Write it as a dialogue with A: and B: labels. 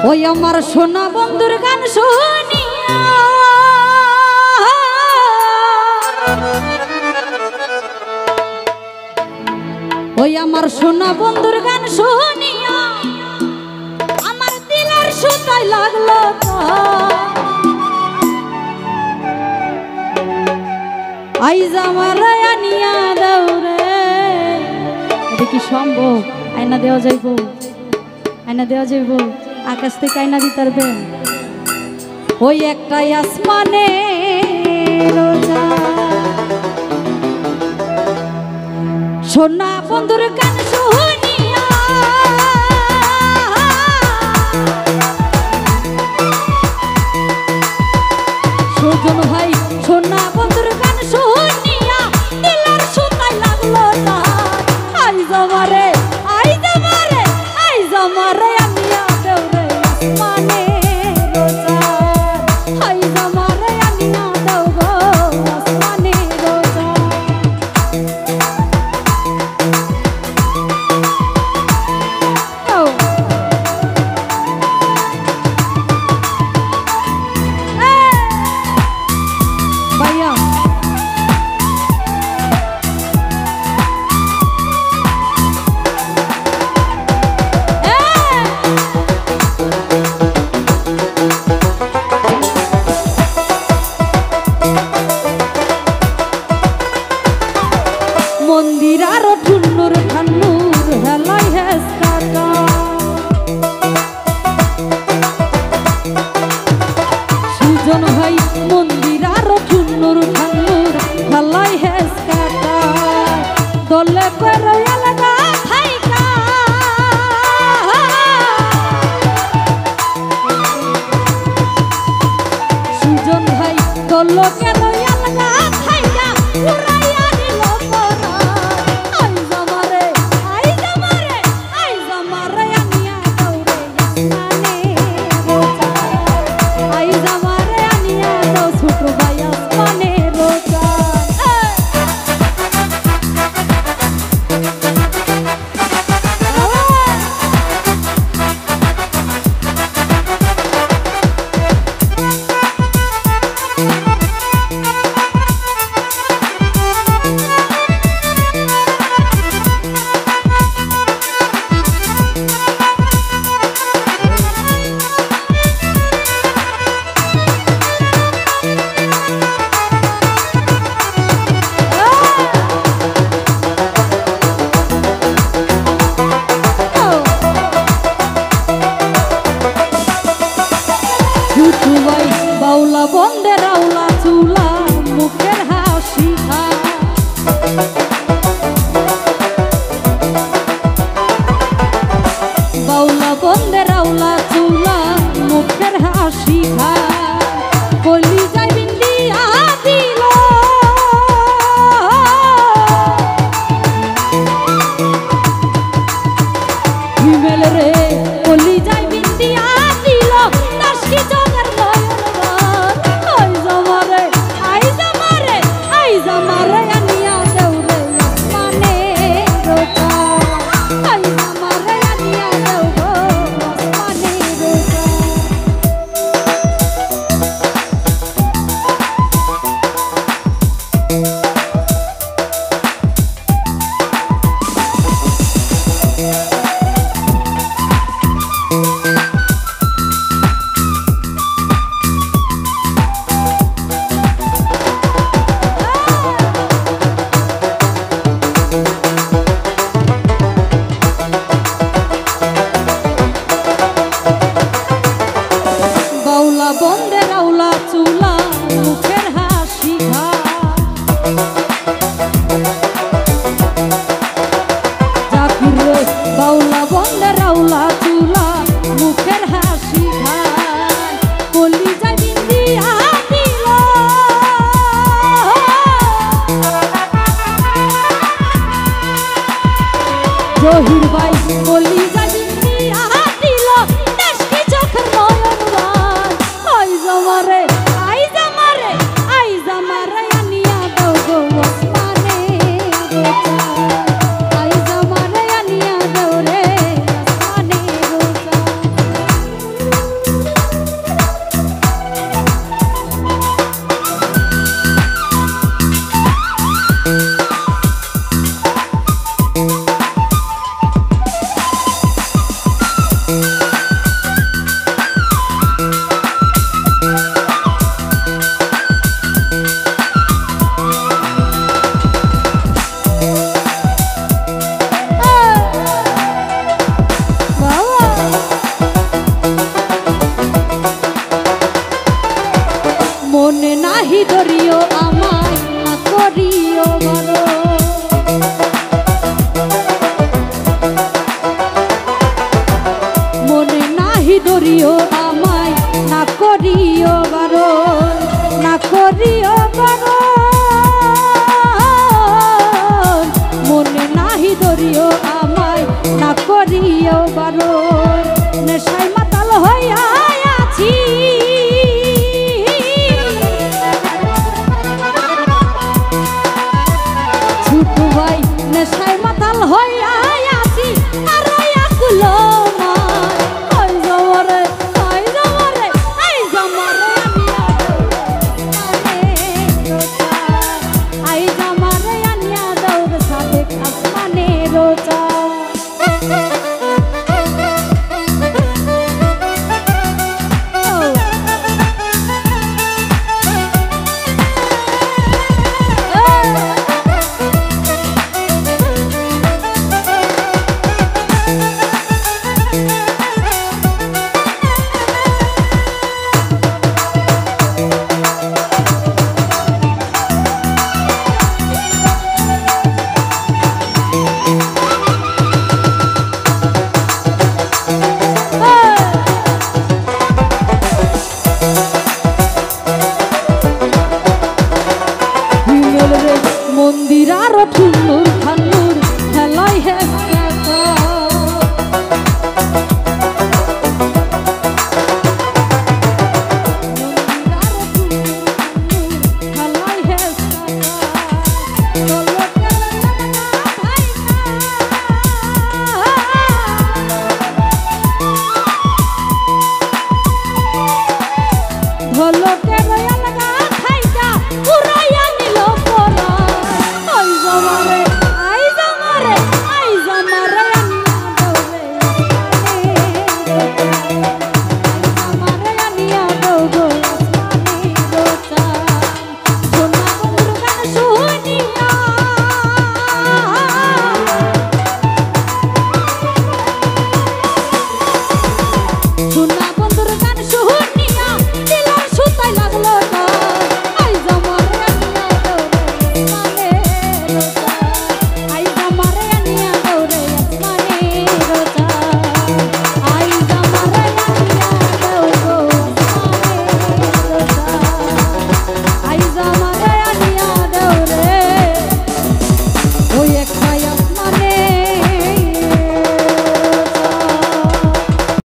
A: ওই আমার সোনা বন্ধুর গান শুনিয়া ওই আমার সোনা বন্ধুর গান শুনিয়া আমার দিলের সুতায় লাগলো আইজ আমার আনিয়া দাও রে। এটা কি সম্ভব? আয়না দেওয়া যাইব? আয়না দেওয়া যাইব? আকাশ থেকে আয়না দিতে পারবেন? ওই একটাই আসমানে সোনা বন্ধুর গান শুনিয়া সুজন ভাই সোনা বন্ধুর গান শুনিয়া দিলার সুতায় লাগলো না। আইজ আমারে আইজ আমারে আইজ আমারে আনিয়া দেও রে আসমানে রোজা। আইজ আমারে আনিয়া দেও গো আসমানে রোজা। মন্দির আরো ঠুন্নুর ঠান্নুর হেলাই হেস কাকা সুজন ভাই মন্দির আরো ঠুন্নুর ঠান্নুর হেলাই হেস কাকা দলে করে আলাদা থাইকা সুজন ভাই দলে করে আলাদা থাইকা উড়াইয়া বাউলা বন্দে রাউলা চুলা মুখের হাসি খা বাউলা বন্দে রাউলা চুলা মুখের হাসি খা বলি যাই বিন্দিয়া দিল হিমেল রে বলি যাই বিন্দিয়া দিল দাসকি জগর দাও বারণ নেশায়